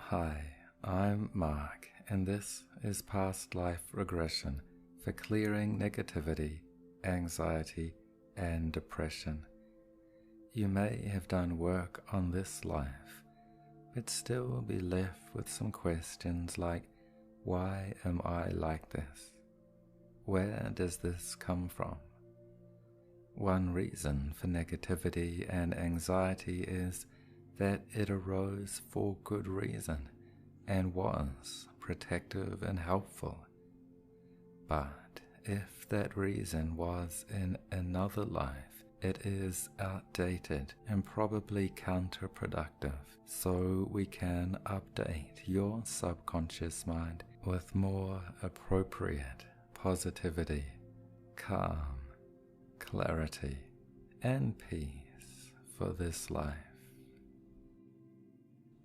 Hi, I'm Mark, and this is Past Life Regression for clearing negativity, anxiety, and depression. You may have done work on this life, but still be left with some questions like, why am I like this? Where does this come from? One reason for negativity and anxiety is that it arose for good reason and was protective and helpful. But if that reason was in another life, it is outdated and probably counterproductive, so we can update your subconscious mind with more appropriate positivity, calm, clarity, and peace for this life.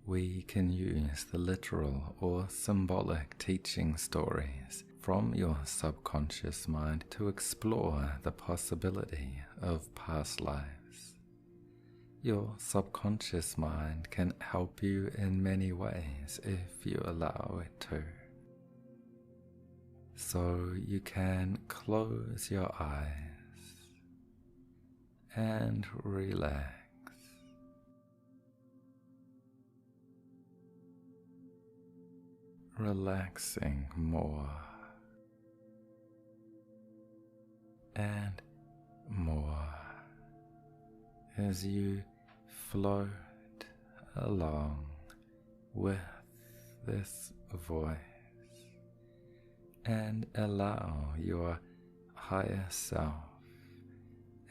We can use the literal or symbolic teaching stories from your subconscious mind to explore the possibility of past lives. Your subconscious mind can help you in many ways if you allow it to. So you can close your eyes and relax. Relaxing more and more as you float along with this voice and allow your higher self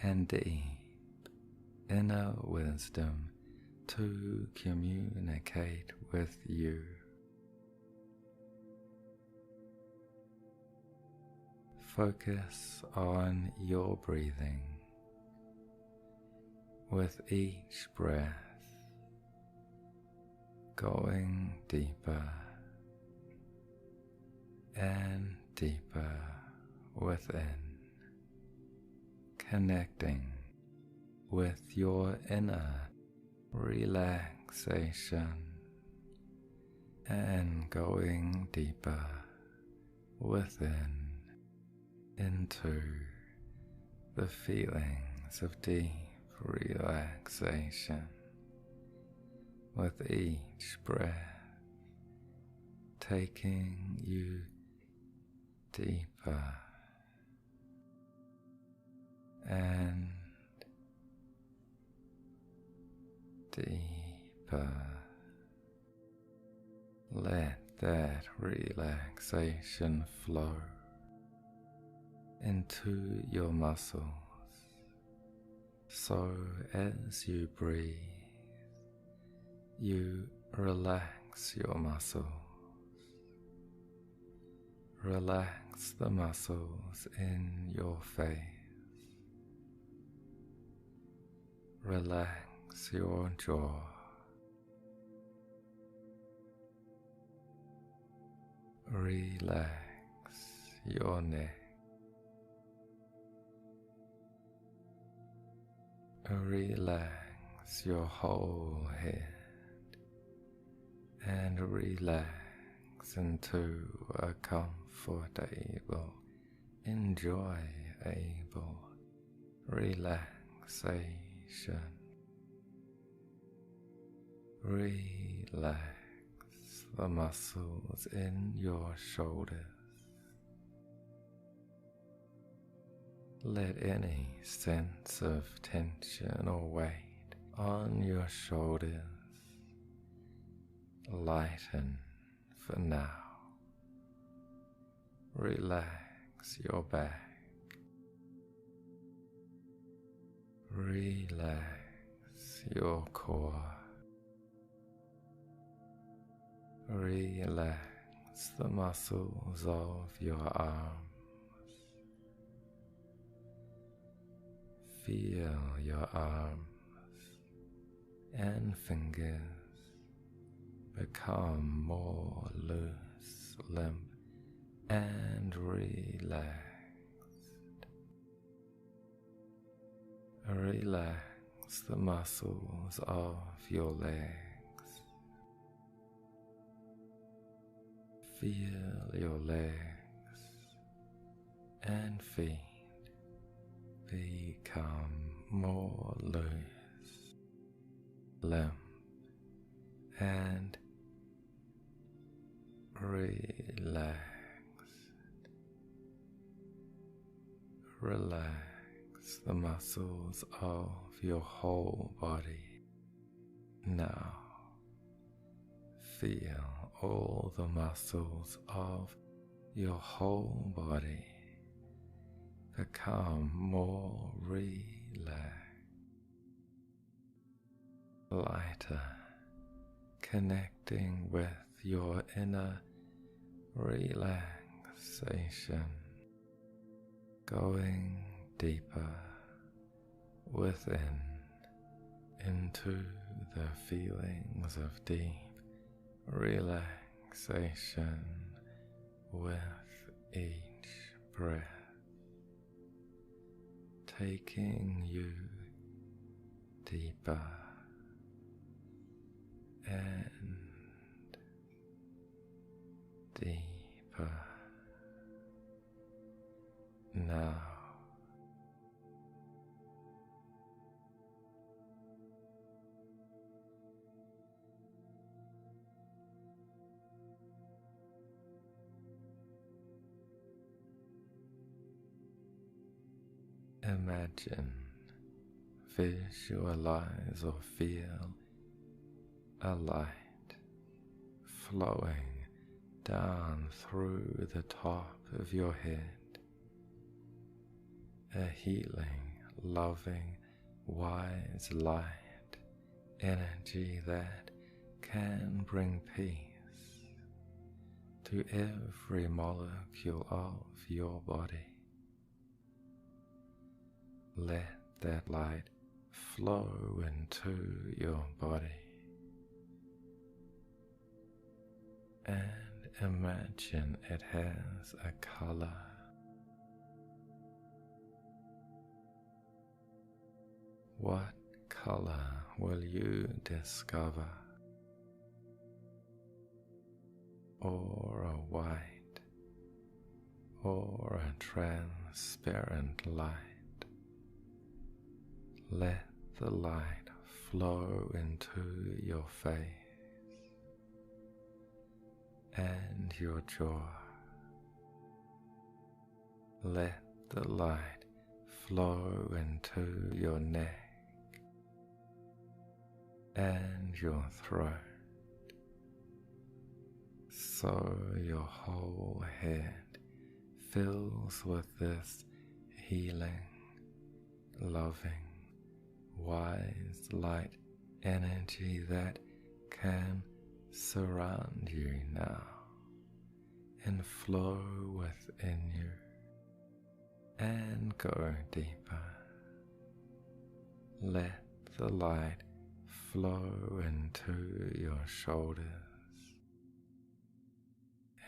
and deep inner wisdom to communicate with you. Focus on your breathing. With each breath, going deeper and deeper within, connecting with your inner relaxation and going deeper within into the feelings of deep relaxation with each breath, taking you deeper and deeper. Let that relaxation flow into your muscles, so as you breathe, you relax your muscles. Relax the muscles in your face. Relax your jaw. Relax your neck. Relax your whole head and relax into a comfortable, enjoyable relaxation. Relax the muscles in your shoulders. Let any sense of tension or weight on your shoulders lighten for now. Relax your back. Relax your core. Relax the muscles of your arms. Feel your arms and fingers become more loose, limp, and relaxed. Relax the muscles of your legs. feel your legs and feet become more loose, limp, and relaxed. Relax the muscles of your whole body. Now, feel all the muscles of your whole body become more relaxed, lighter, connecting with your inner relaxation, going deeper within into the feelings of deep relaxation with each breath, taking you deeper and deeper. Now, imagine, visualize or feel a light flowing down through the top of your head, a healing, loving, wise light energy that can bring peace to every molecule of your body. Let that light flow into your body and imagine it has a color. What color will you discover? Or a white or a transparent light. Let the light flow into your face and your jaw. Let the light flow into your neck and your throat, so your whole head fills with this healing, loving, wise light energy that can surround you now and flow within you and go deeper. Let the light flow into your shoulders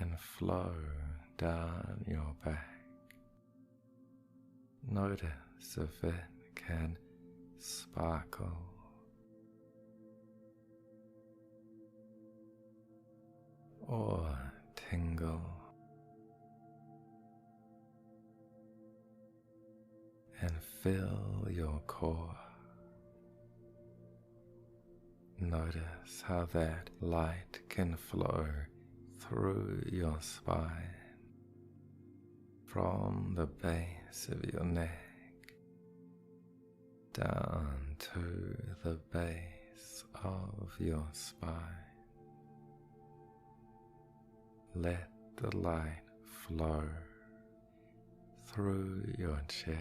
and flow down your back. Notice if it can sparkle or tingle, and fill your core. Notice how that light can flow through your spine, from the base of your neck down to the base of your spine. Let the light flow through your chest.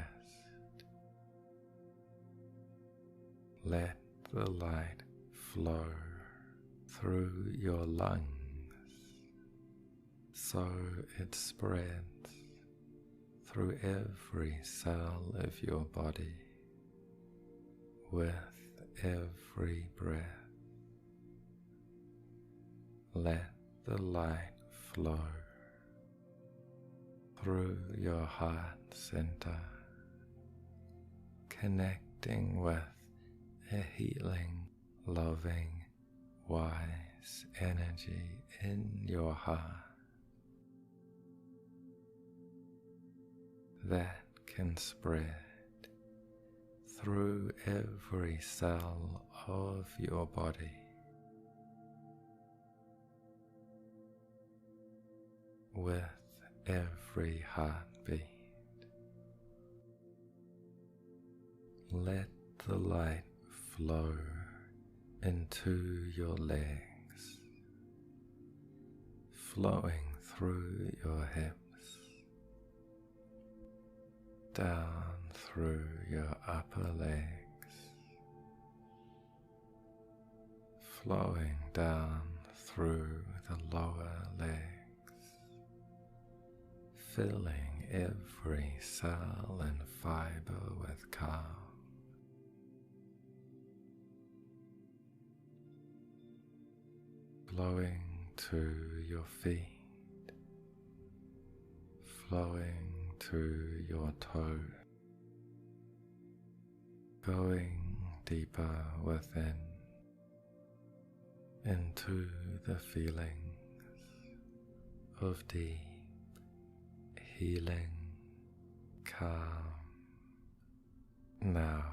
Let the light flow through your lungs so it spreads through every cell of your body with every breath. Let the light flow through your heart center, connecting with a healing, loving, wise energy in your heart, that can spread through every cell of your body. With every heartbeat, let the light flow into your legs, flowing through your hips, down through your upper legs, flowing down through the lower legs, filling every cell and fiber with calm. Flowing to your feet, flowing to your toes, going deeper within into the feelings of deep healing, calm, now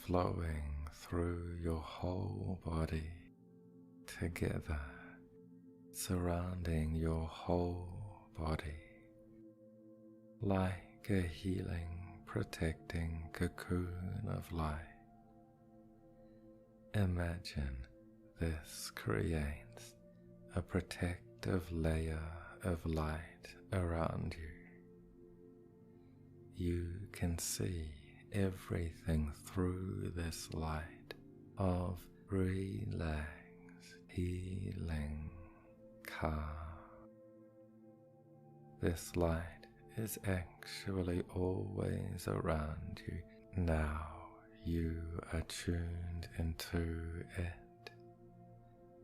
flowing through your whole body, together, surrounding your whole body, like a healing, protecting cocoon of light. Imagine this creates a protective layer of light around you. You can see everything through this light of relax, healing, calm. This light is actually always around you. Now you are tuned into it.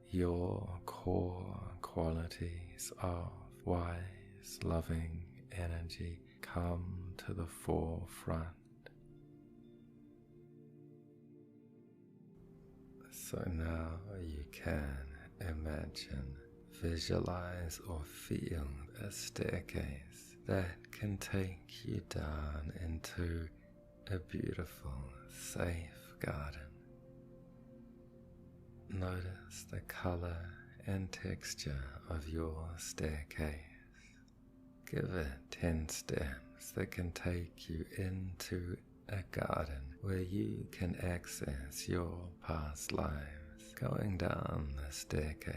Your core qualities of wise, loving energy come to the forefront. So now you can imagine, visualize or feel a staircase that can take you down into a beautiful, safe garden. Notice the color and texture of your staircase. Give it 10 steps that can take you into a garden where you can access your past lives, going down the staircase,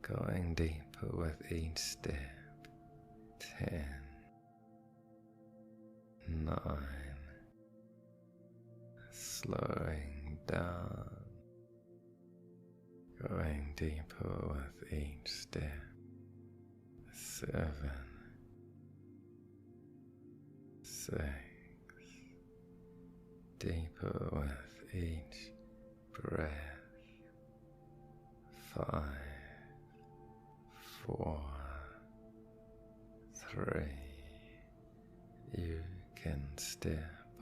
going deeper with each step. 10, 9, slowing down, going deeper with each step. 7, 6, deeper with each breath. 5, 4, 3, you can step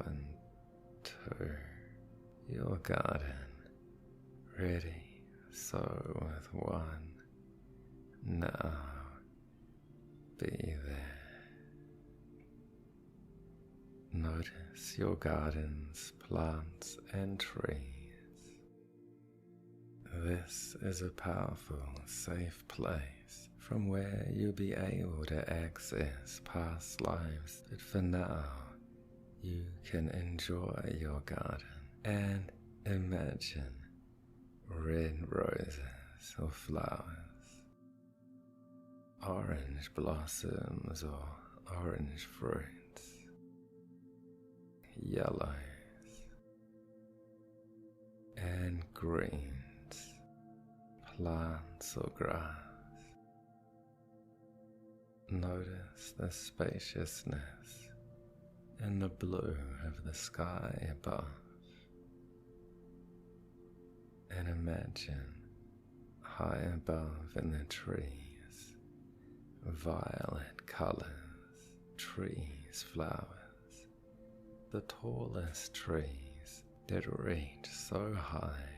into your garden, ready, so with 1, now be there. Notice your garden's plants and trees. This is a powerful, safe place from where you'll be able to access past lives, but for now, you can enjoy your garden and imagine red roses or flowers, orange blossoms or orange fruits, yellows and greens, plants or grass. Notice the spaciousness and the blue of the sky above, and imagine high above in the trees, violet colors, trees, flowers. The tallest trees that reach so high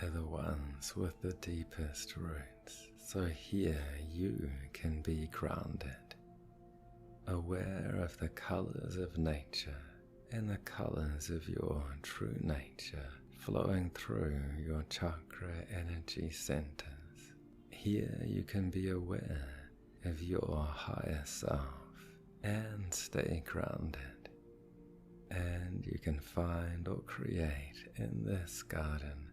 are the ones with the deepest roots. So here you can be grounded, aware of the colors of nature and the colors of your true nature flowing through your chakra energy centers. Here you can be aware of your higher self and stay grounded. And you can find or create in this garden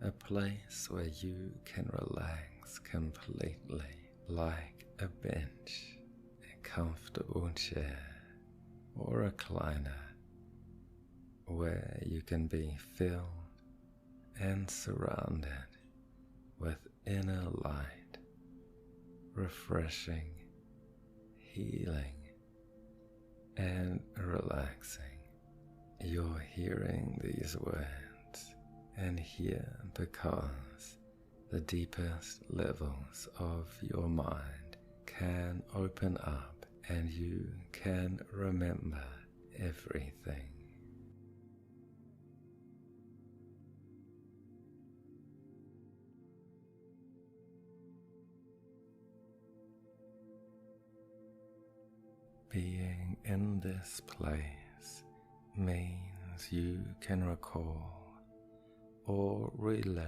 a place where you can relax completely, like a bench, a comfortable chair, or recliner, where you can be filled and surrounded with inner light, refreshing, healing, and relaxing. You're hearing these words and here because the deepest levels of your mind can open up and you can remember everything. Being in this place means you can recall or relive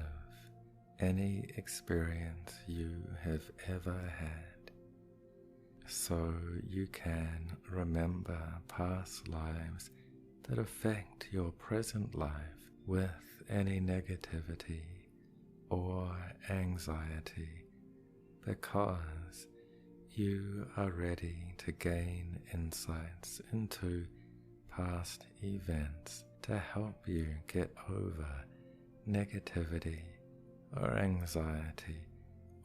any experience you have ever had, so you can remember past lives that affect your present life with any negativity or anxiety, because you are ready to gain insights into past events to help you get over negativity or anxiety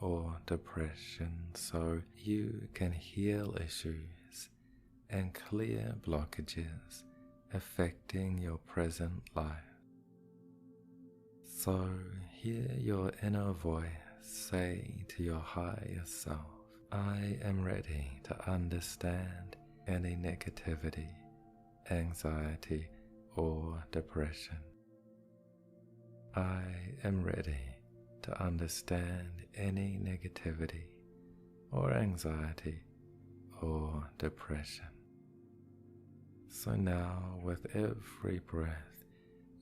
or depression, so you can heal issues and clear blockages affecting your present life. So hear your inner voice say to your higher self, I am ready to understand any negativity, anxiety, or depression. I am ready to understand any negativity or anxiety or depression. So now, with every breath,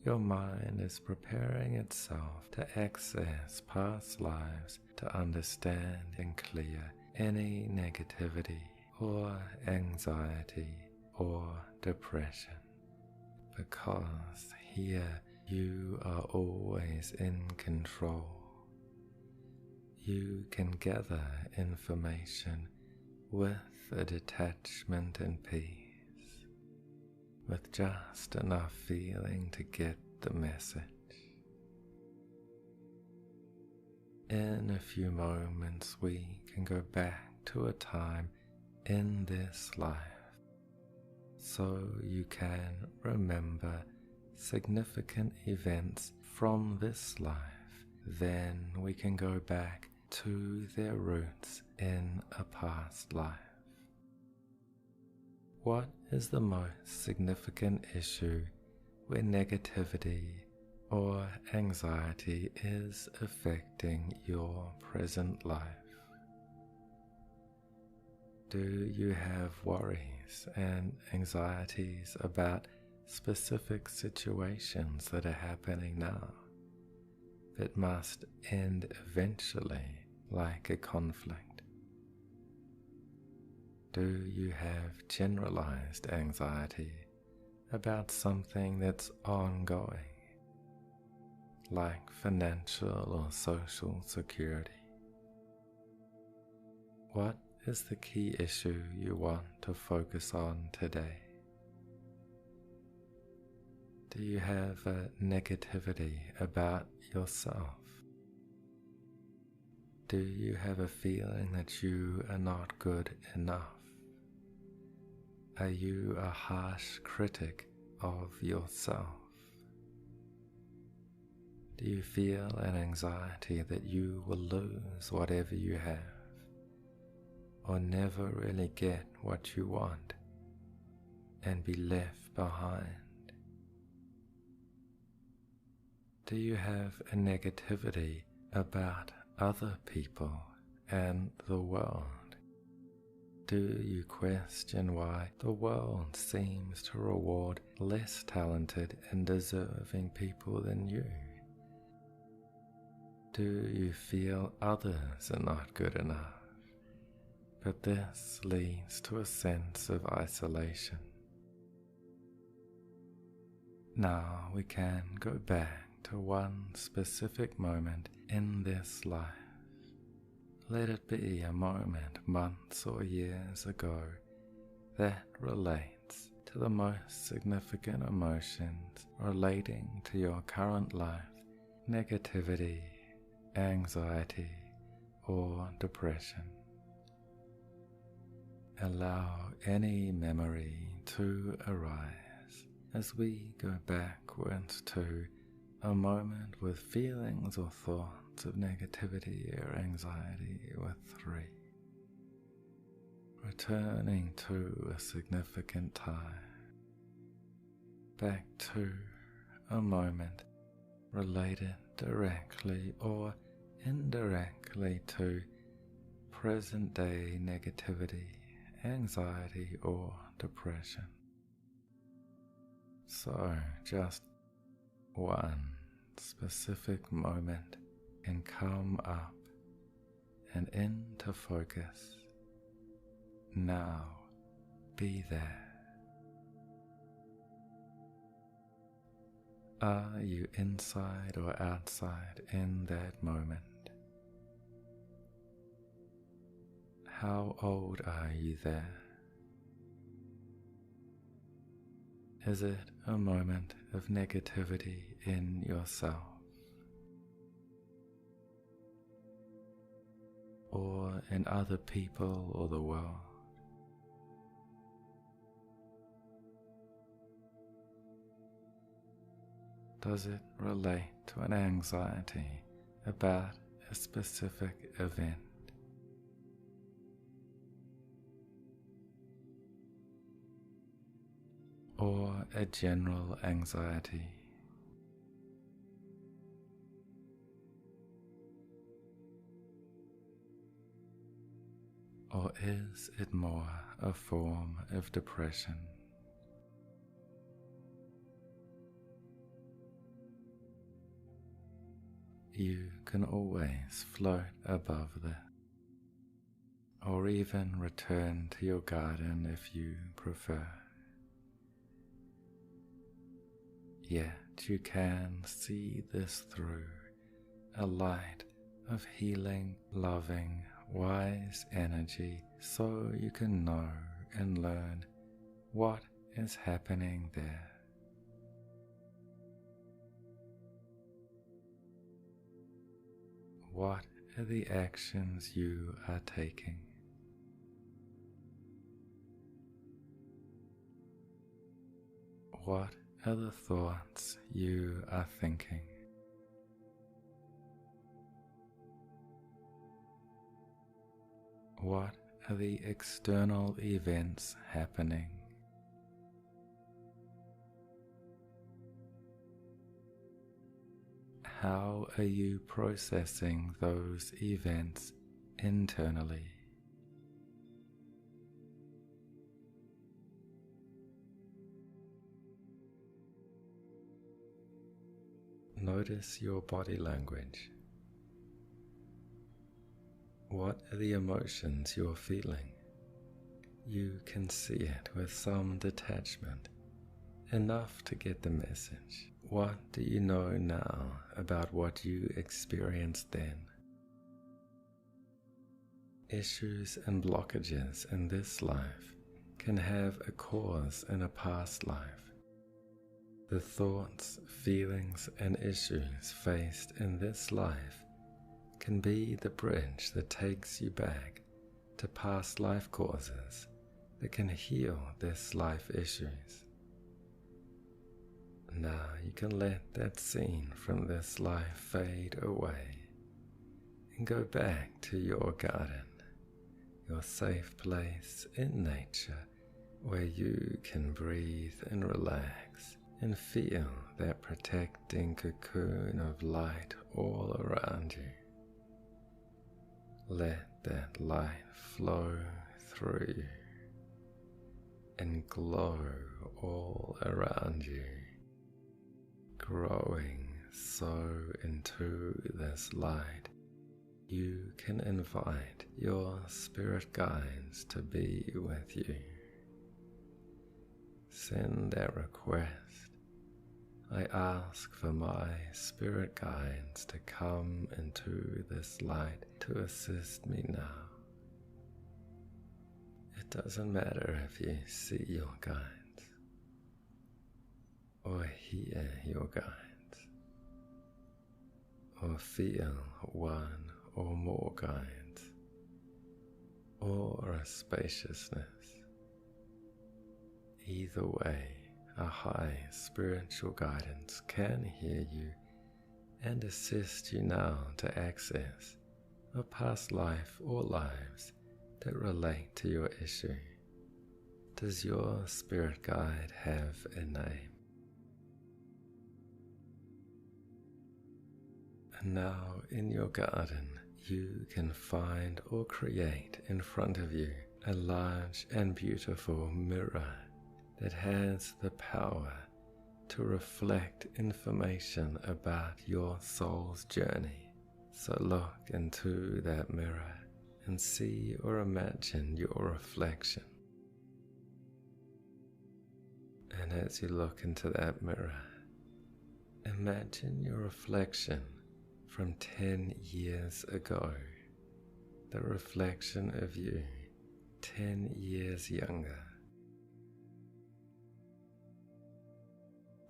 your mind is preparing itself to access past lives to understand and clear any negativity or anxiety or depression, because here you are always in control. You can gather information with a detachment and peace, with just enough feeling to get the message. In a few moments we can go back to a time in this life, so you can remember significant events from this life. Then we can go back to their roots in a past life. What is the most significant issue where negativity or anxiety is affecting your present life? Do you have worries and anxieties about specific situations that are happening now that must end eventually, like a conflict? Do you have generalized anxiety about something that's ongoing, like financial or social security? What is the key issue you want to focus on today? Do you have a negativity about yourself? Do you have a feeling that you are not good enough? Are you a harsh critic of yourself? Do you feel an anxiety that you will lose whatever you have, or never really get what you want and be left behind? Do you have a negativity about other people and the world? Do you question why the world seems to reward less talented and deserving people than you? Do you feel others are not good enough? But this leads to a sense of isolation. Now we can go back to one specific moment in this life. Let it be a moment months or years ago that relates to the most significant emotions relating to your current life, negativity, anxiety, or depression. Allow any memory to arise as we go backwards to a moment with feelings or thoughts of negativity or anxiety with 3. Returning to a significant time, back to a moment related directly or indirectly to present-day negativity, anxiety, or depression. So just one specific moment can come up and into focus. Now be there. Are you inside or outside in that moment? How old are you there? Is it a moment of negativity in yourself? Or in other people or the world? Does it relate to an anxiety about a specific event? Or a general anxiety? Or is it more a form of depression? You can always float above this, or even return to your garden if you prefer. Yet you can see this through a light of healing, loving, wise energy, so you can know and learn what is happening there. What are the actions you are taking? What are the thoughts you are thinking? What are the external events happening? How are you processing those events internally? Notice your body language. What are the emotions you're feeling? You can see it with some detachment, enough to get the message. What do you know now about what you experienced then? Issues and blockages in this life can have a cause in a past life. The thoughts, feelings, and issues faced in this life can be the bridge that takes you back to past life causes that can heal this life issues. Now you can let that scene from this life fade away and go back to your garden, your safe place in nature where you can breathe and relax and feel that protecting cocoon of light all around you. Let that light flow through you and glow all around you, growing so into this light. You can invite your spirit guides to be with you. Send a request. I ask for my spirit guides to come into this light to assist me now. It doesn't matter if you see your guides or hear your guides or feel one or more guides or a spaciousness. Either way, a high spiritual guidance can hear you and assist you now to access a past life or lives that relate to your issue. Does your spirit guide have a name? And now in your garden, you can find or create in front of you a large and beautiful mirror that has the power to reflect information about your soul's journey. So look into that mirror and see or imagine your reflection. And as you look into that mirror, imagine your reflection from 10 years ago, the reflection of you 10 years younger.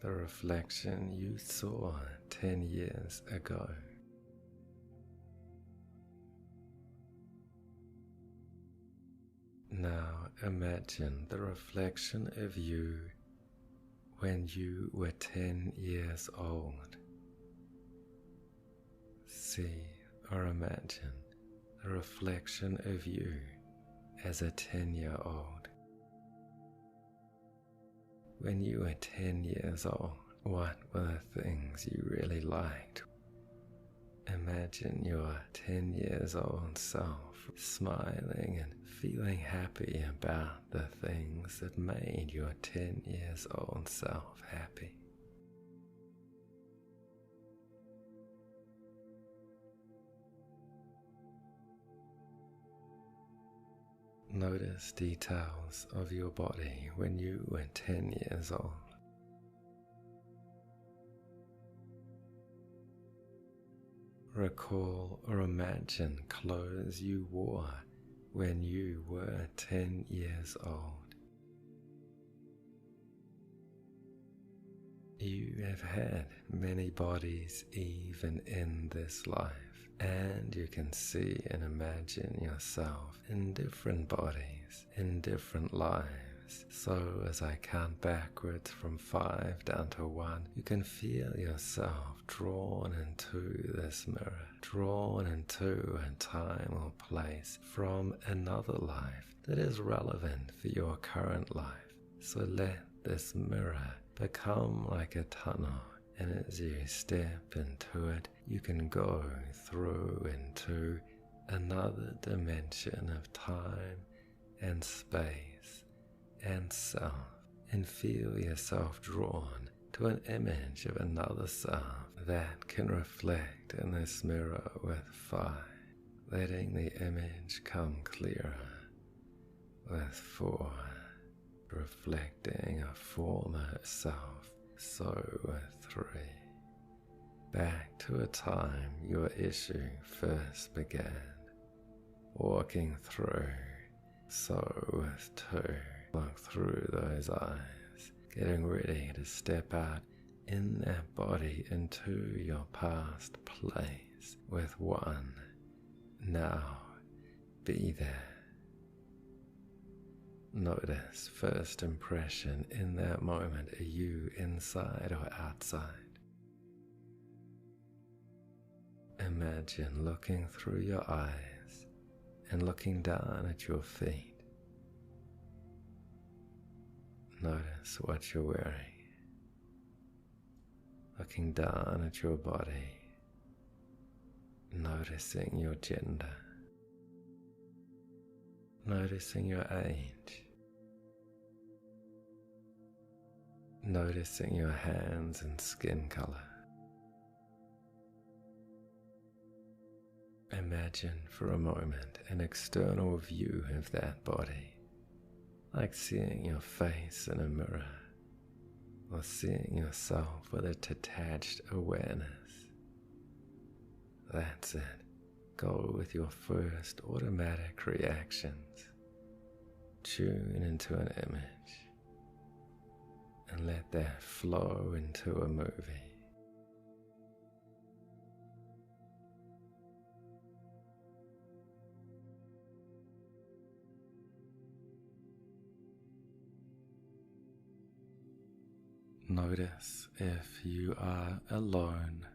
The reflection you saw 10 years ago. Now imagine the reflection of you when you were 10 years old. See or imagine the reflection of you as a 10-year-old. When you were 10 years old, what were the things you really liked? Imagine your 10 years old self smiling and feeling happy about the things that made your 10 years old self happy. Notice details of your body when you were 10 years old. Recall or imagine clothes you wore when you were 10 years old. You have had many bodies even in this life. And you can see and imagine yourself in different bodies, in different lives. So as I count backwards from 5 down to 1, you can feel yourself drawn into this mirror, drawn into a time or place from another life that is relevant for your current life. So let this mirror become like a tunnel. And as you step into it, you can go through into another dimension of time and space and self, and feel yourself drawn to an image of another self that can reflect in this mirror with fire, letting the image come clearer with 4, reflecting a former self. So with 3, back to a time your issue first began, walking through. So with 2, look through those eyes, getting ready to step out in that body into your past place. With 1, now be there. Notice first impression in that moment. Are you inside or outside? Imagine looking through your eyes and looking down at your feet. Notice what you're wearing. Looking down at your body. Noticing your gender. noticing your age, noticing your hands and skin color. Imagine for a moment an external view of that body, like seeing your face in a mirror, or seeing yourself with a detached awareness. That's it. Go with your first automatic reactions. Tune into an image and let that flow into a movie. Notice if you are alone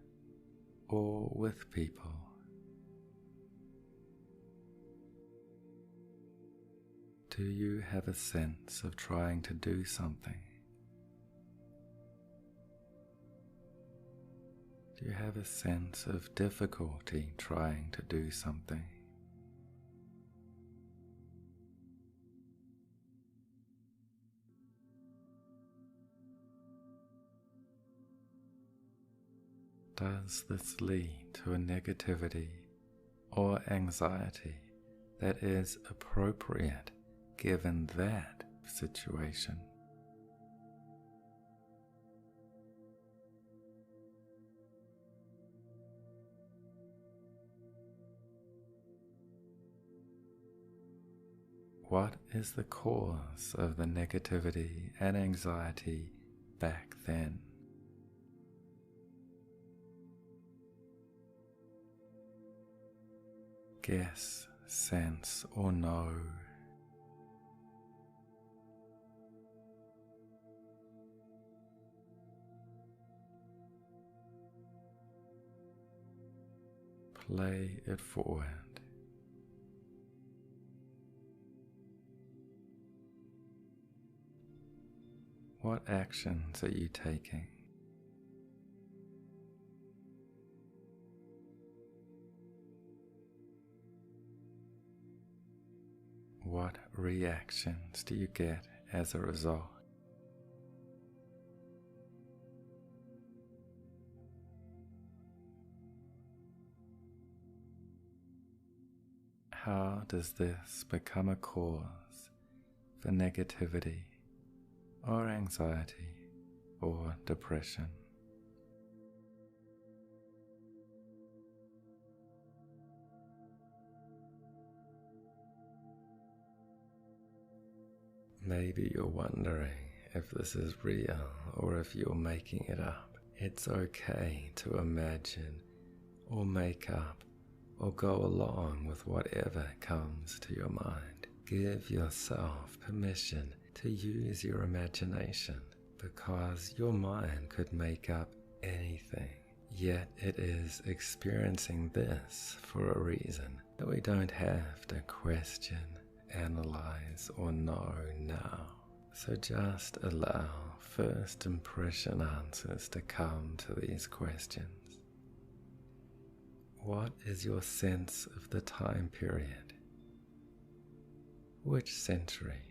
or with people. Do you have a sense of trying to do something? Do you have a sense of difficulty trying to do something? Does this lead to a negativity or anxiety that is appropriate given that situation? What is the cause of the negativity and anxiety back then? Guess, sense, or know. Play it forward. What actions are you taking? What reactions do you get as a result? How does this become a cause for negativity or anxiety or depression? Maybe you're wondering if this is real or if you're making it up. It's okay to imagine or make up or go along with whatever comes to your mind. Give yourself permission to use your imagination, because your mind could make up anything. Yet it is experiencing this for a reason that we don't have to question, analyze, or know now. So just allow first impression answers to come to these questions. What is your sense of the time period? Which century?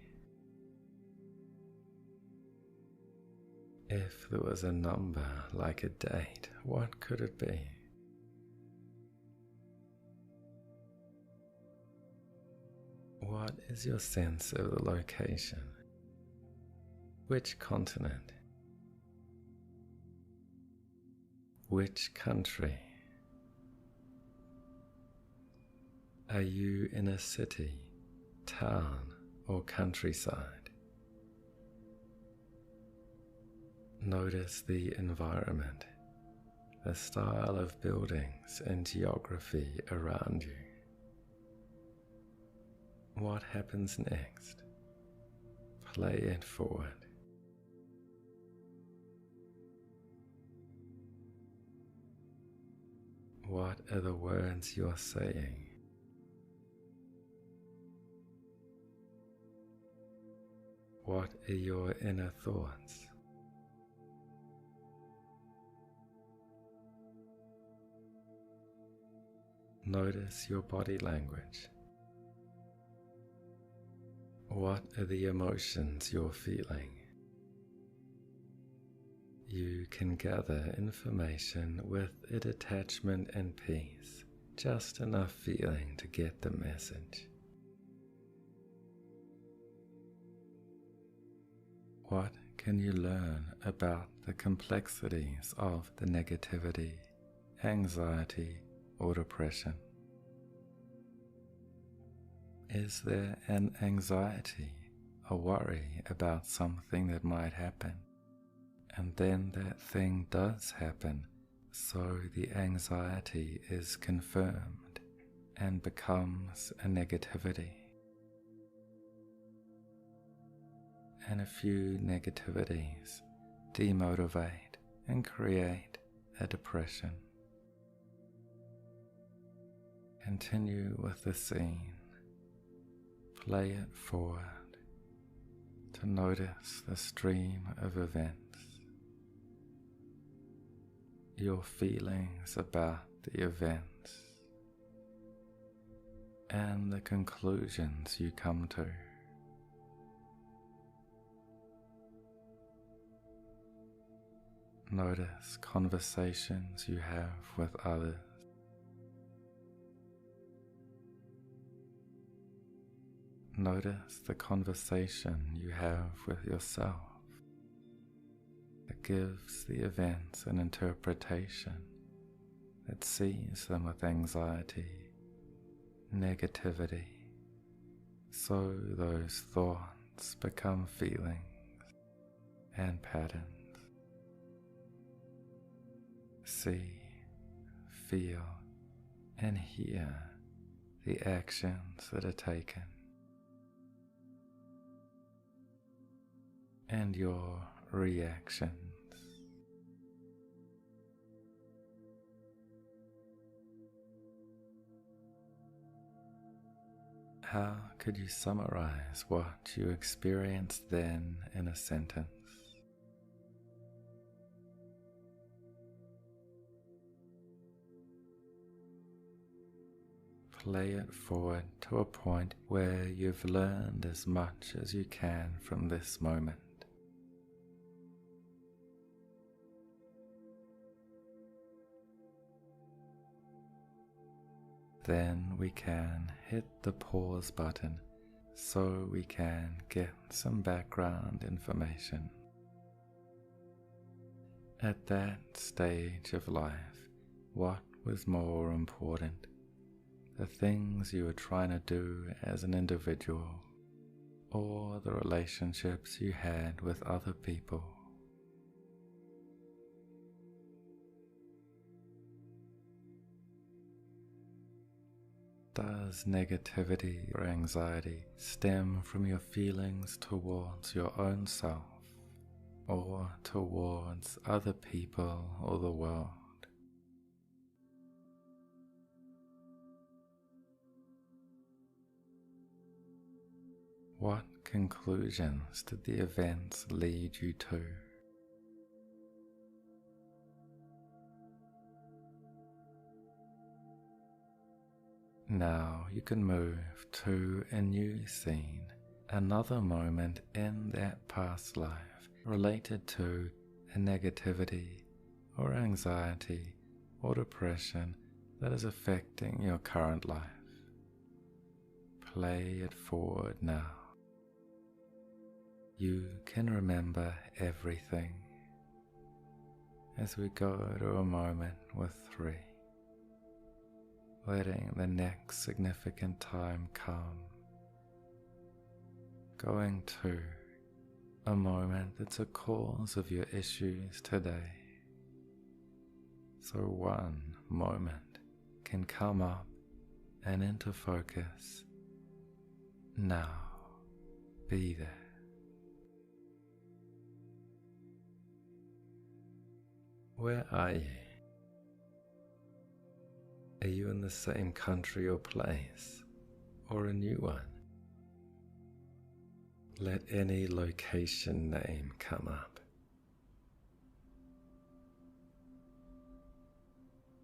If there was a number like a date, what could it be? What is your sense of the location? Which continent? Which country? Are you in a city, town, or countryside? Notice the environment, the style of buildings and geography around you. What happens next? Play it forward. What are the words you're saying? What are your inner thoughts? Notice your body language. What are the emotions you're feeling? You can gather information with a detachment and peace, just enough feeling to get the message. What can you learn about the complexities of the negativity, anxiety, or depression? Is there an anxiety, a worry about something that might happen, and then that thing does happen, so the anxiety is confirmed and becomes a negativity? And a few negativities demotivate and create a depression. Continue with the scene. Play it forward to notice the stream of events, your feelings about the events, and the conclusions you come to. Notice conversations you have with others. Notice the conversation you have with yourself that gives the events an interpretation, that sees them with anxiety, negativity, so those thoughts become feelings and patterns. See, feel, and hear the actions that are taken, and your reactions. How could you summarize what you experienced then in a sentence? Play it forward to a point where you've learned as much as you can from this moment. Then we can hit the pause button so we can get some background information. At that stage of life, what was more important? The things you were trying to do as an individual, or the relationships you had with other people? Does negativity or anxiety stem from your feelings towards your own self, or towards other people or the world? What conclusions did the events lead you to? Now you can move to a new scene, another moment in that past life related to a negativity or anxiety or depression that is affecting your current life. Play it forward now. You can remember everything as we go to a moment with 3. Letting the next significant time come. Going to a moment that's a cause of your issues today. So one moment can come up and into focus. Now, be there. Where are you? Are you in the same country or place, or a new one? Let any location name come up.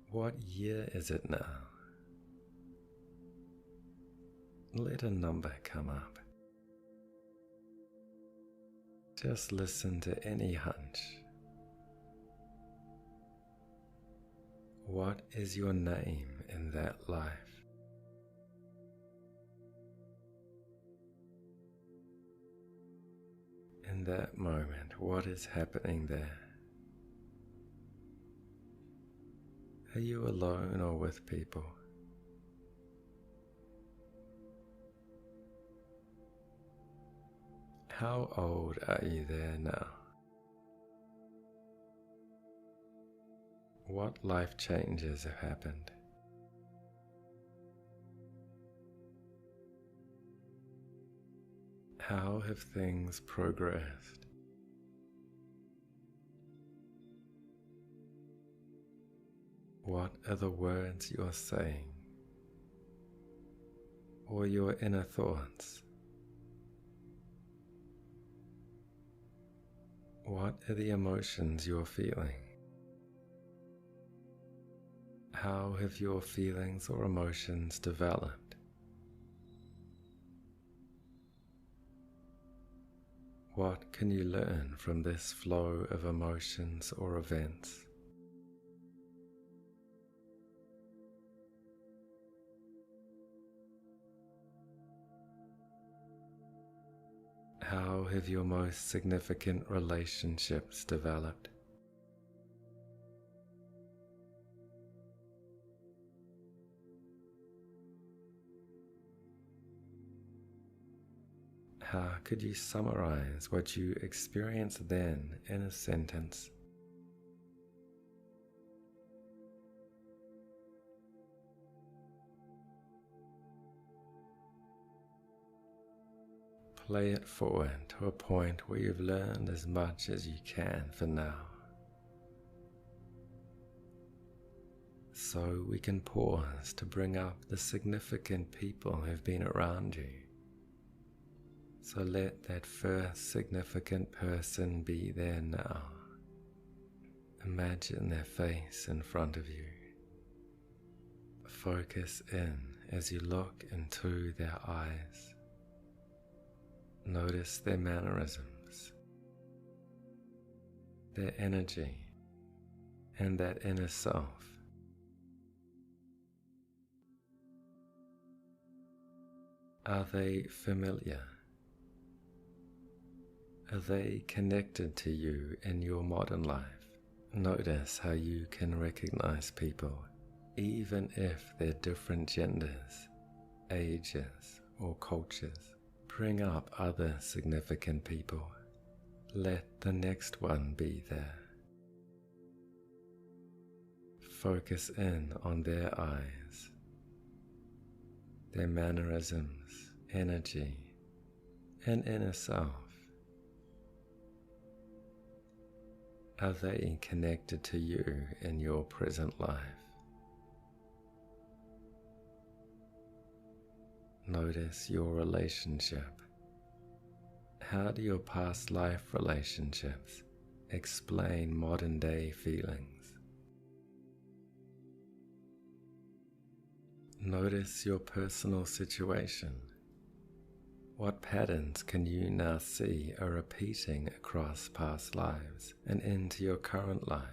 What year is it now? Let a number come up. Just listen to any hunch. What is your name in that life? In that moment, what is happening there? Are you alone or with people? How old are you there now? What life changes have happened? How have things progressed? What are the words you're saying, or your inner thoughts? What are the emotions you're feeling? How have your feelings or emotions developed? What can you learn from this flow of emotions or events? How have your most significant relationships developed? How could you summarize what you experienced then in a sentence? Play it forward to a point where you've learned as much as you can for now. So we can pause to bring up the significant people who've been around you. So let that first significant person be there now. Imagine their face in front of you. Focus in as you look into their eyes. Notice their mannerisms, their energy, and that inner self. Are they familiar? Are they connected to you in your modern life? Notice how you can recognize people, even if they're different genders, ages, or cultures. Bring up other significant people. Let the next one be there. Focus in on their eyes, their mannerisms, energy, and inner self. Are they connected to you in your present life? Notice your relationship. How do your past life relationships explain modern day feelings? Notice your personal situation. What patterns can you now see are repeating across past lives and into your current life?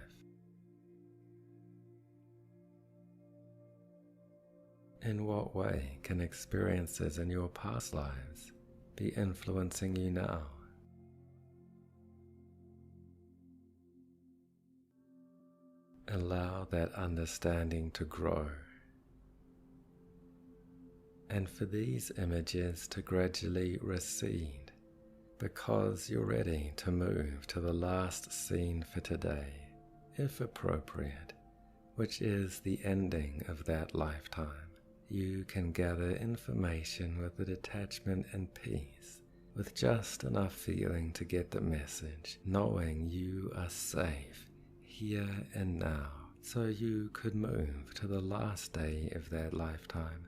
In what way can experiences in your past lives be influencing you now? Allow that understanding to grow, and for these images to gradually recede, because you're ready to move to the last scene for today, if appropriate, which is the ending of that lifetime. You can gather information with a detachment and peace, with just enough feeling to get the message, knowing you are safe here and now, so you could move to the last day of that lifetime,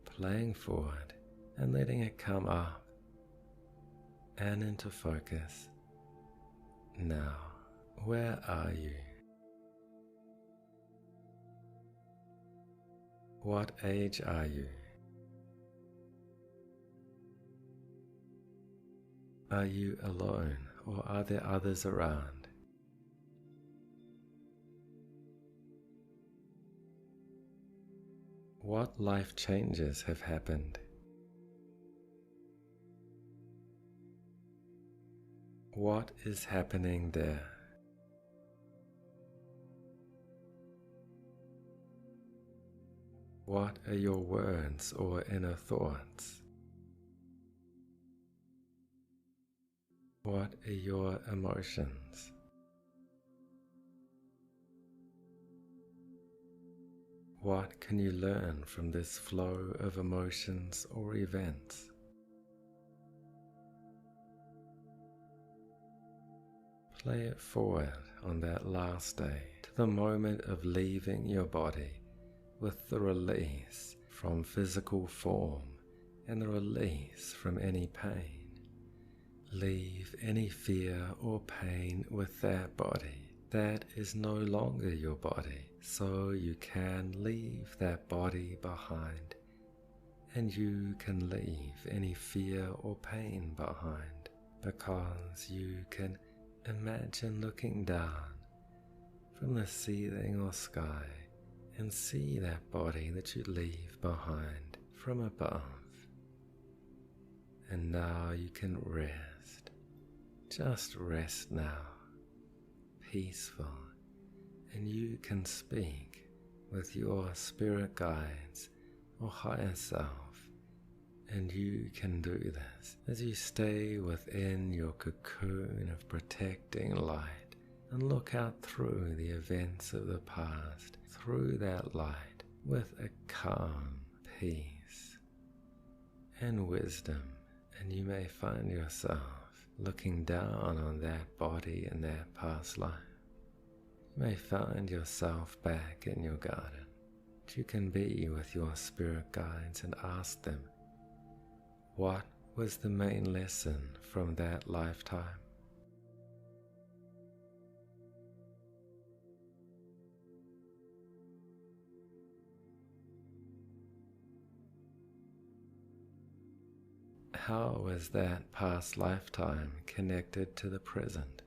playing forward and letting it come up and into focus. Now, where are you? What age are you? Are you alone, or are there others around? What life changes have happened? What is happening there? What are your words or inner thoughts? What are your emotions? What can you learn from this flow of emotions or events? Play it forward on that last day to the moment of leaving your body with the release from physical form and the release from any pain. Leave any fear or pain with that body. That is no longer your body, so you can leave that body behind, and you can leave any fear or pain behind, because you can imagine looking down from the ceiling or sky and see that body that you leave behind from above. And now you can rest. Just rest now, peaceful, and you can speak with your spirit guides or higher self, and you can do this as you stay within your cocoon of protecting light and look out through the events of the past, through that light with a calm peace and wisdom, and you may find yourself looking down on that body and that past life. You may find yourself back in your garden. You can be with your spirit guides and ask them, what was the main lesson from that lifetime? How was that past lifetime connected to the present?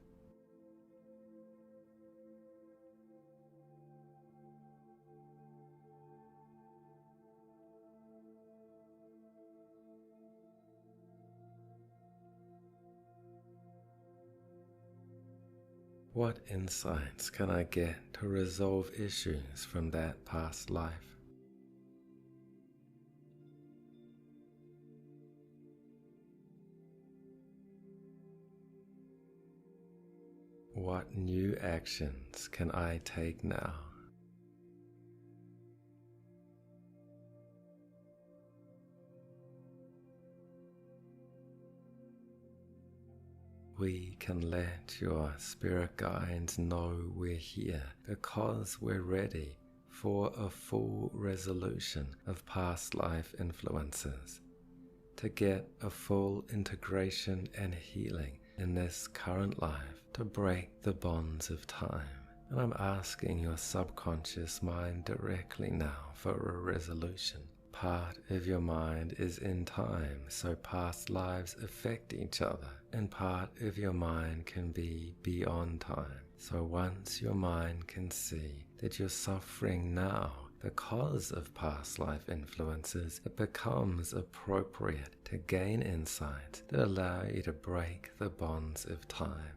What insights can I get to resolve issues from that past life? What new actions can I take now? We can let your spirit guides know we're here because we're ready for a full resolution of past life influences, to get a full integration and healing in this current life, to break the bonds of time. And I'm asking your subconscious mind directly now for a resolution. Part of your mind is in time, so past lives affect each other, and part of your mind can be beyond time. So once your mind can see that you're suffering now because of past life influences, it becomes appropriate to gain insights that allow you to break the bonds of time.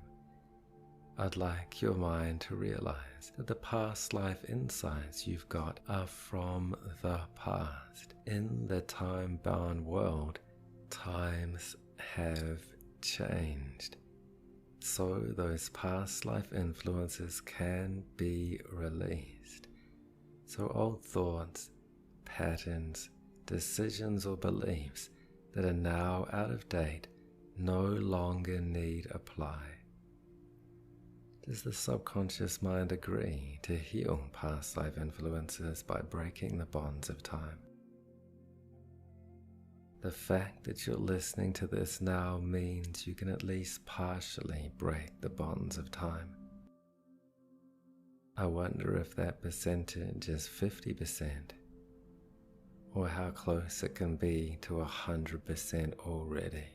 I'd like your mind to realize that the past life insights you've got are from the past. In the time-bound world, times have changed. So those past life influences can be released. So old thoughts, patterns, decisions or beliefs that are now out of date no longer need apply. Does the subconscious mind agree to heal past life influences by breaking the bonds of time? The fact that you're listening to this now means you can at least partially break the bonds of time. I wonder if that percentage is 50%, or how close it can be to 100% already.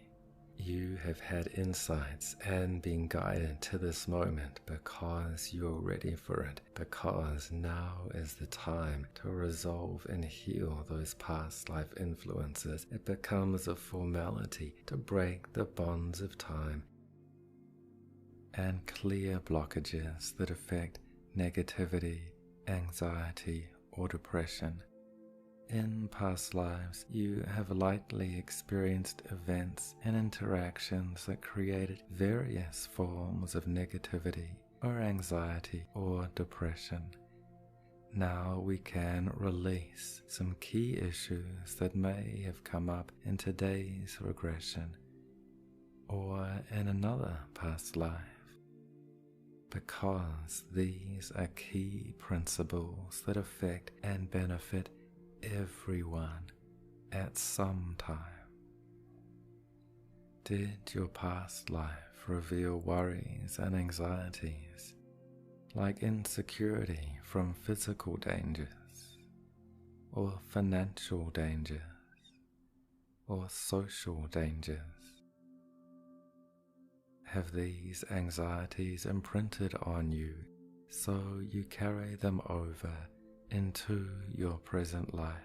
You have had insights and been guided to this moment because you're ready for it, because now is the time to resolve and heal those past life influences. It becomes a formality to break the bonds of time and clear blockages that affect negativity, anxiety, or depression. In past lives, you have likely experienced events and interactions that created various forms of negativity or anxiety or depression. Now we can release some key issues that may have come up in today's regression or in another past life, because these are key principles that affect and benefit everyone at some time. Did your past life reveal worries and anxieties like insecurity from physical dangers, or financial dangers, or social dangers? Have these anxieties imprinted on you so you carry them over into your present life?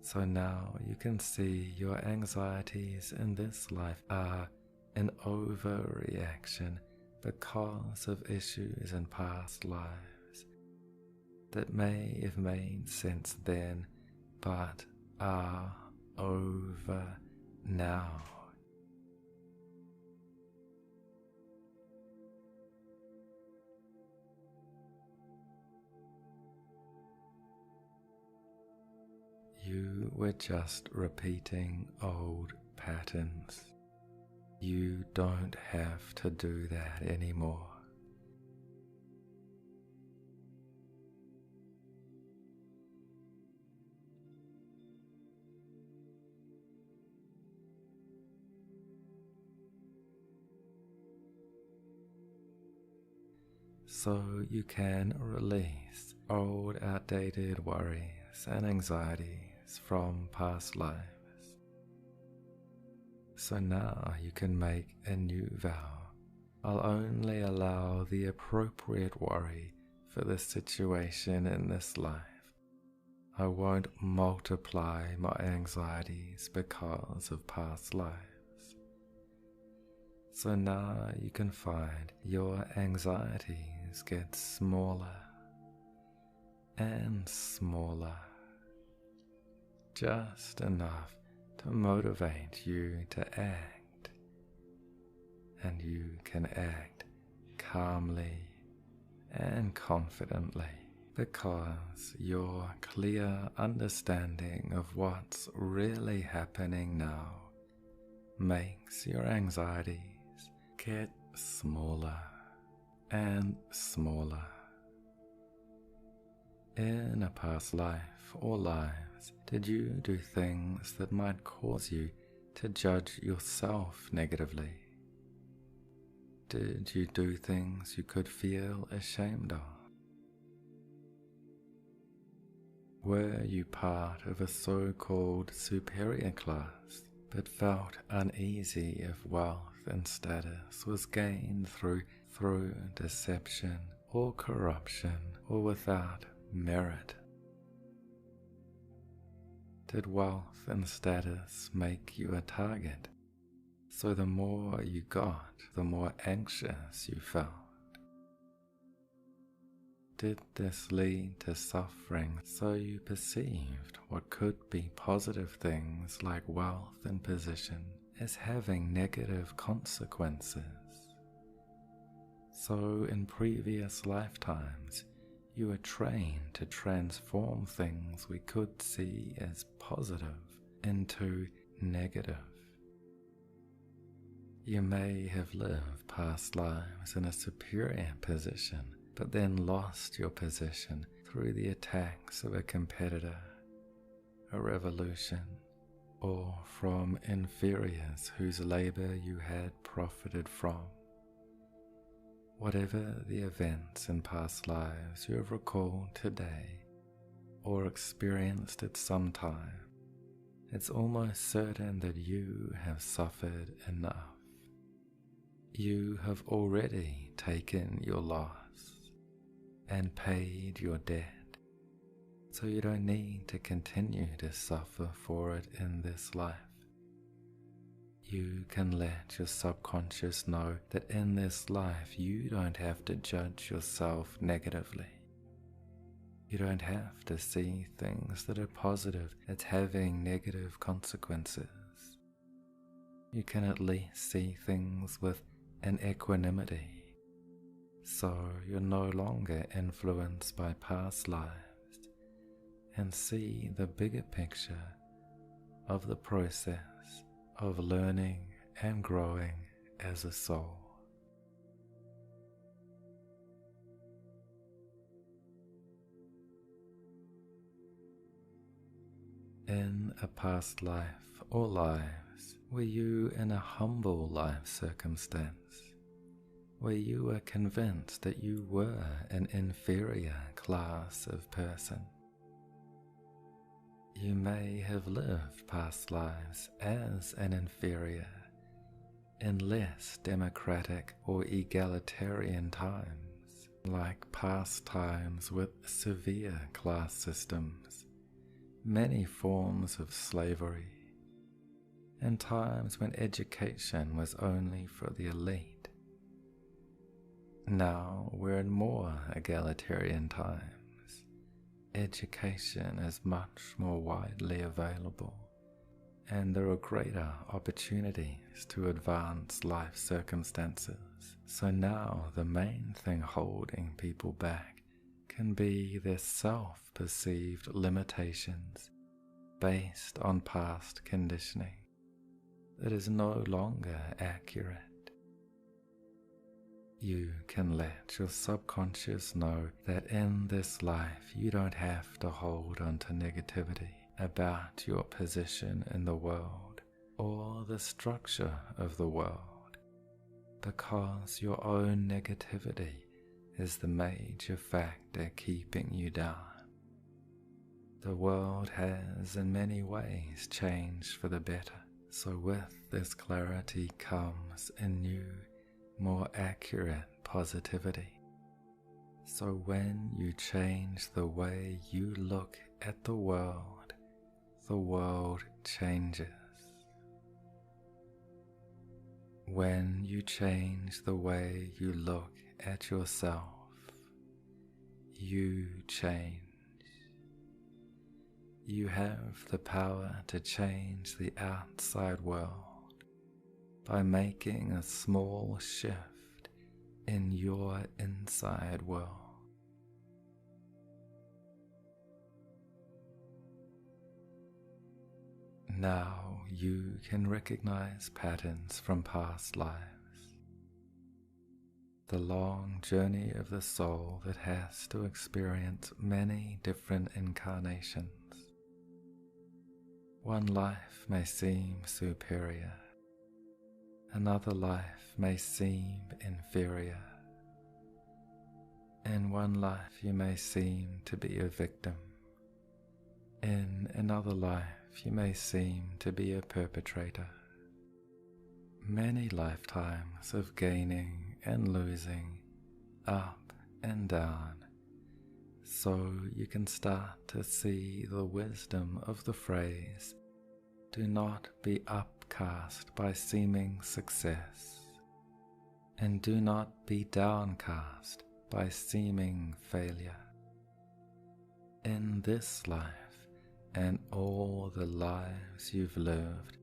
So now you can see your anxieties in this life are an overreaction because of issues in past lives that may have made sense then but are over now. You were just repeating old patterns. You don't have to do that anymore. So you can release old outdated worries and anxieties from past lives. So now you can make a new vow. I'll only allow the appropriate worry for the situation in this life. I won't multiply my anxieties because of past lives. So now you can find your anxieties get smaller and smaller, just enough to motivate you to act, and you can act calmly and confidently because your clear understanding of what's really happening now makes your anxieties get smaller and smaller. In a past life or lives, did you do things that might cause you to judge yourself negatively? Did you do things you could feel ashamed of? Were you part of a so-called superior class but felt uneasy if wealth and status was gained through deception or corruption or without merit? Did wealth and status make you a target, so the more you got, the more anxious you felt? Did this lead to suffering, so you perceived what could be positive things like wealth and position as having negative consequences? So in previous lifetimes, you were trained to transform things we could see as positive into negative. You may have lived past lives in a superior position, but then lost your position through the attacks of a competitor, a revolution, or from inferiors whose labor you had profited from. Whatever the events in past lives you have recalled today or experienced at some time, it's almost certain that you have suffered enough. You have already taken your loss and paid your debt, so you don't need to continue to suffer for it in this life. You can let your subconscious know that in this life you don't have to judge yourself negatively. You don't have to see things that are positive as having negative consequences. You can at least see things with an equanimity, so you're no longer influenced by past lives and see the bigger picture of the process of learning and growing as a soul. In a past life or lives, were you in a humble life circumstance, where you were convinced that you were an inferior class of person? You may have lived past lives as an inferior in less democratic or egalitarian times, like past times with severe class systems, many forms of slavery, and times when education was only for the elite. Now we're in more egalitarian times. Education is much more widely available, and there are greater opportunities to advance life circumstances. So now the main thing holding people back can be their self-perceived limitations based on past conditioning that is no longer accurate. You can let your subconscious know that in this life you don't have to hold on to negativity about your position in the world or the structure of the world, because your own negativity is the major factor keeping you down. The world has in many ways changed for the better, so with this clarity comes a new, more accurate positivity. So when you change the way you look at the world changes. When you change the way you look at yourself, you change. You have the power to change the outside world by making a small shift in your inside world. Now you can recognize patterns from past lives. The long journey of the soul that has to experience many different incarnations. One life may seem superior. Another life may seem inferior. In one life you may seem to be a victim. In another life you may seem to be a perpetrator. Many lifetimes of gaining and losing, up and down, so you can start to see the wisdom of the phrase, "Do not be upcast by seeming success, and do not be downcast by seeming failure." In this life and all the lives you've lived,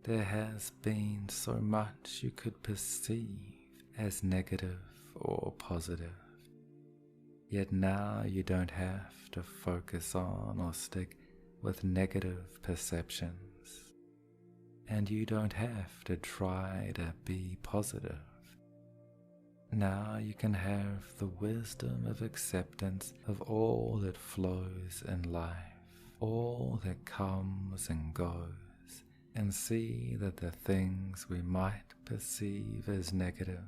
there has been so much you could perceive as negative or positive. Yet now you don't have to focus on or stick with negative perceptions. And you don't have to try to be positive. Now you can have the wisdom of acceptance of all that flows in life, all that comes and goes, and see that the things we might perceive as negative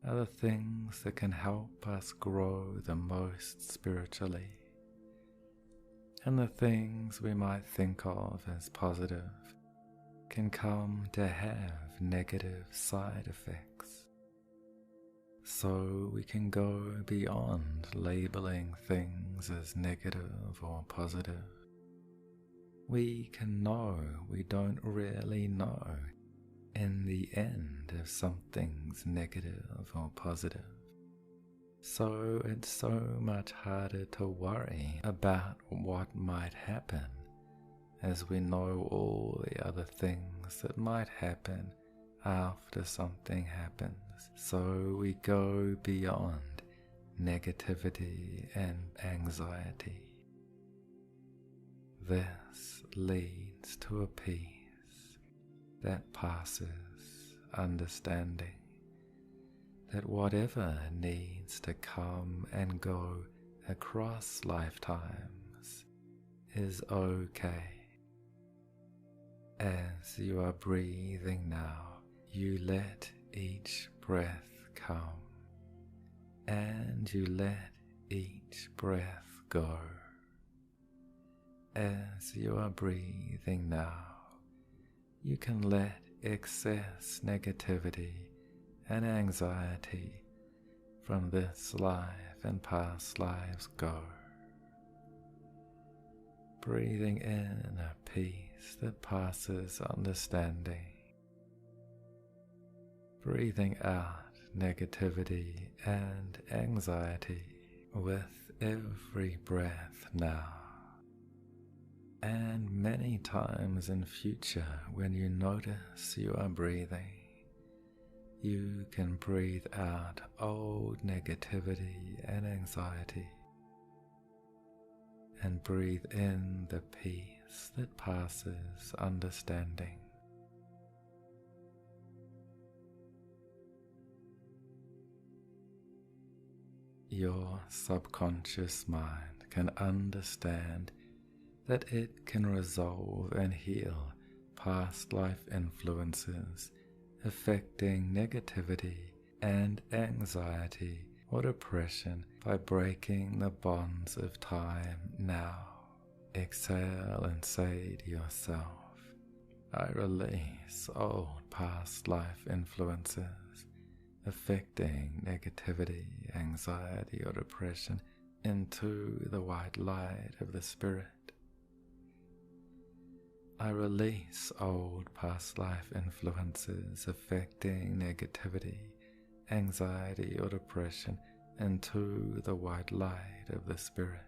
are the things that can help us grow the most spiritually. and the things we might think of as positive can come to have negative side effects. So we can go beyond labeling things as negative or positive. We can know we don't really know in the end if something's negative or positive. So it's so much harder to worry about what might happen as we know all the other things that might happen after something happens. So we go beyond negativity and anxiety. This leads to a peace that passes understanding that whatever needs to come and go across lifetimes is okay. As you are breathing now, you let each breath come, and you let each breath go. As you are breathing now, you can let excess negativity and anxiety from this life and past lives go. Breathing in a peace that passes understanding. Breathing out negativity and anxiety with every breath now. And many times in future when you notice you are breathing, you can breathe out old negativity and anxiety and breathe in the peace that passes understanding. Your subconscious mind can understand that it can resolve and heal past life influences affecting negativity and anxiety or depression by breaking the bonds of time now. Exhale and say to yourself, I release old past life influences affecting negativity, anxiety or depression into the white light of the Spirit. I release old past life influences affecting negativity, anxiety or depression into the white light of the Spirit.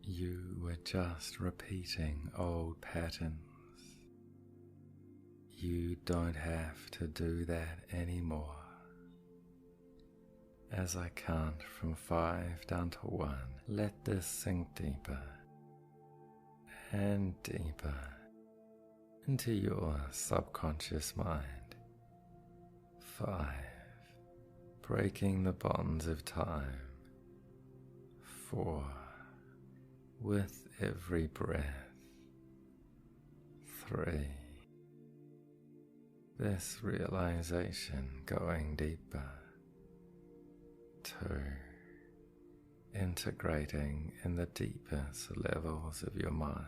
You were just repeating old patterns. You don't have to do that anymore. As I count from 5 down to 1, let this sink deeper and deeper into your subconscious mind. 5. Breaking the bonds of time. 4. With every breath. 3. This realization going deeper. 2. Integrating in the deepest levels of your mind,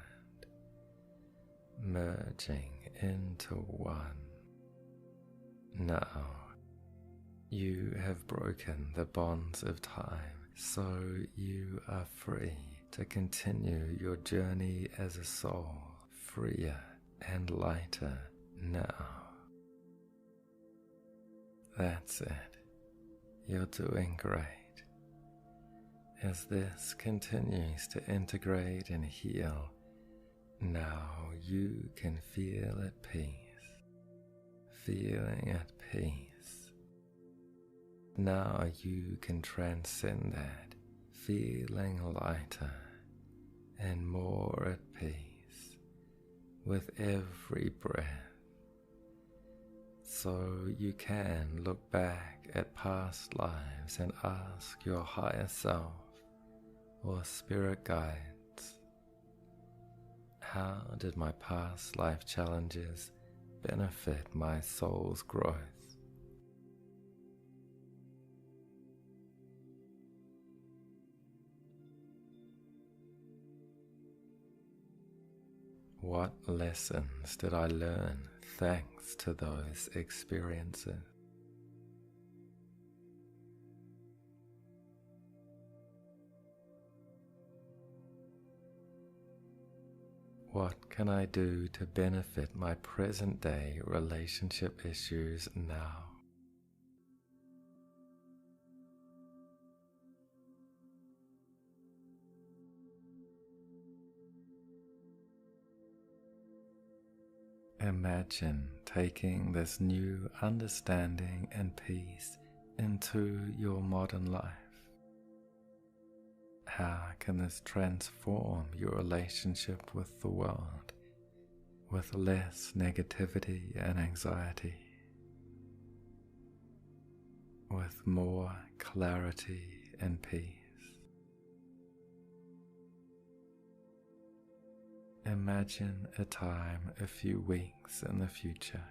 merging into 1. Now, you have broken the bonds of time, so you are free to continue your journey as a soul, freer and lighter now. That's it. You're doing great. As this continues to integrate and heal, now you can feel at peace, feeling at peace. Now you can transcend that, feeling lighter and more at peace with every breath. So you can look back at past lives and ask your higher self or spirit guides, how did my past life challenges benefit my soul's growth? What lessons did I learn thanks to those experiences? What can I do to benefit my present-day relationship issues now? Imagine taking this new understanding and peace into your modern life. How can this transform your relationship with the world, with less negativity and anxiety, with more clarity and peace? Imagine a time a few weeks in the future.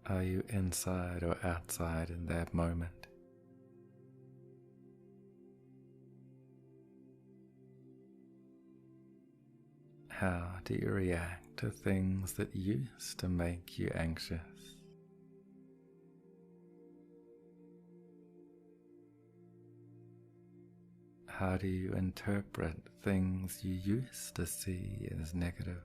Are you inside or outside in that moment? How do you react to things that used to make you anxious? How do you interpret things you used to see as negative?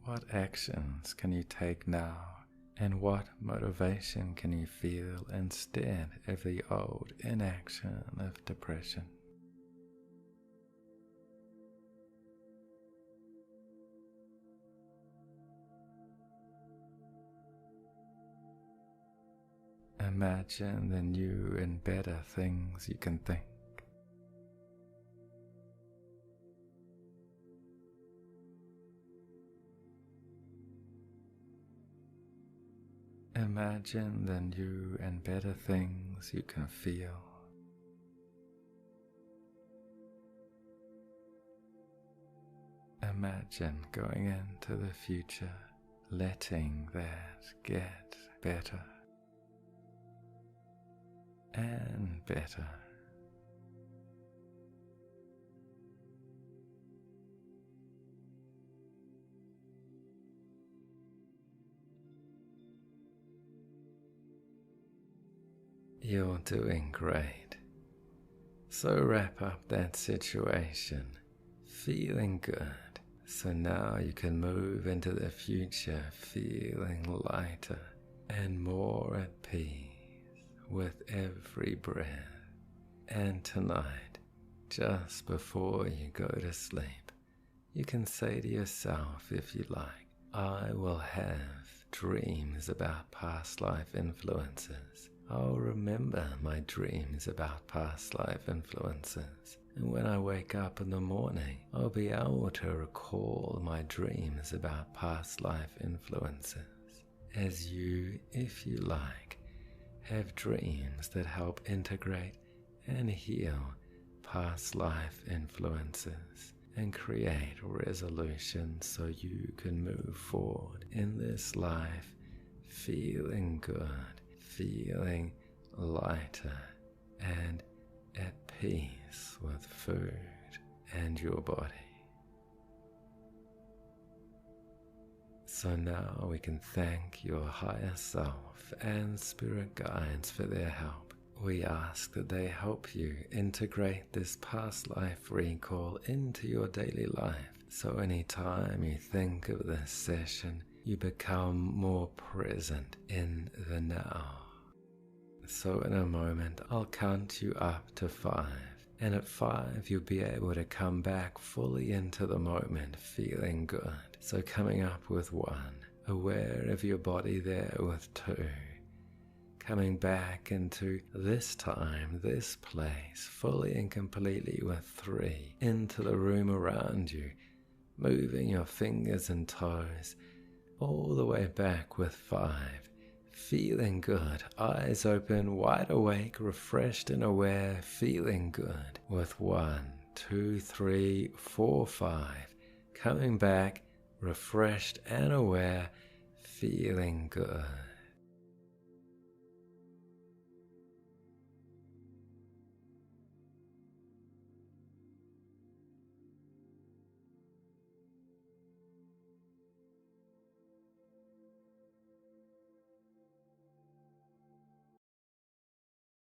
What actions can you take now, and what motivation can you feel instead of the old inaction of depression? Imagine the new and better things you can think. Imagine the new and better things you can feel. Imagine going into the future, letting that get better and better. You're doing great. So wrap up that situation, feeling good. So now you can move into the future feeling lighter and more at peace with every breath. And tonight, just before you go to sleep, you can say to yourself, if you like, I will have dreams about past life influences. I'll remember my dreams about past life influences. And when I wake up in the morning, I'll be able to recall my dreams about past life influences. As you, if you like, have dreams that help integrate and heal past life influences and create resolutions so you can move forward in this life feeling good, feeling lighter and at peace with food and your body. So now we can thank your higher self and spirit guides for their help. We ask that they help you integrate this past life recall into your daily life. So anytime you think of this session, you become more present in the now. So in a moment, I'll count you up to 5. And at 5, you'll be able to come back fully into the moment, feeling good. So coming up with 1, aware of your body there with 2. Coming back into this time, this place, fully and completely with 3. Into the room around you, moving your fingers and toes, all the way back with 5. Feeling good, eyes open, wide awake, refreshed and aware, feeling good with 1, 2, 3, 4, 5. Coming back, refreshed and aware, feeling good.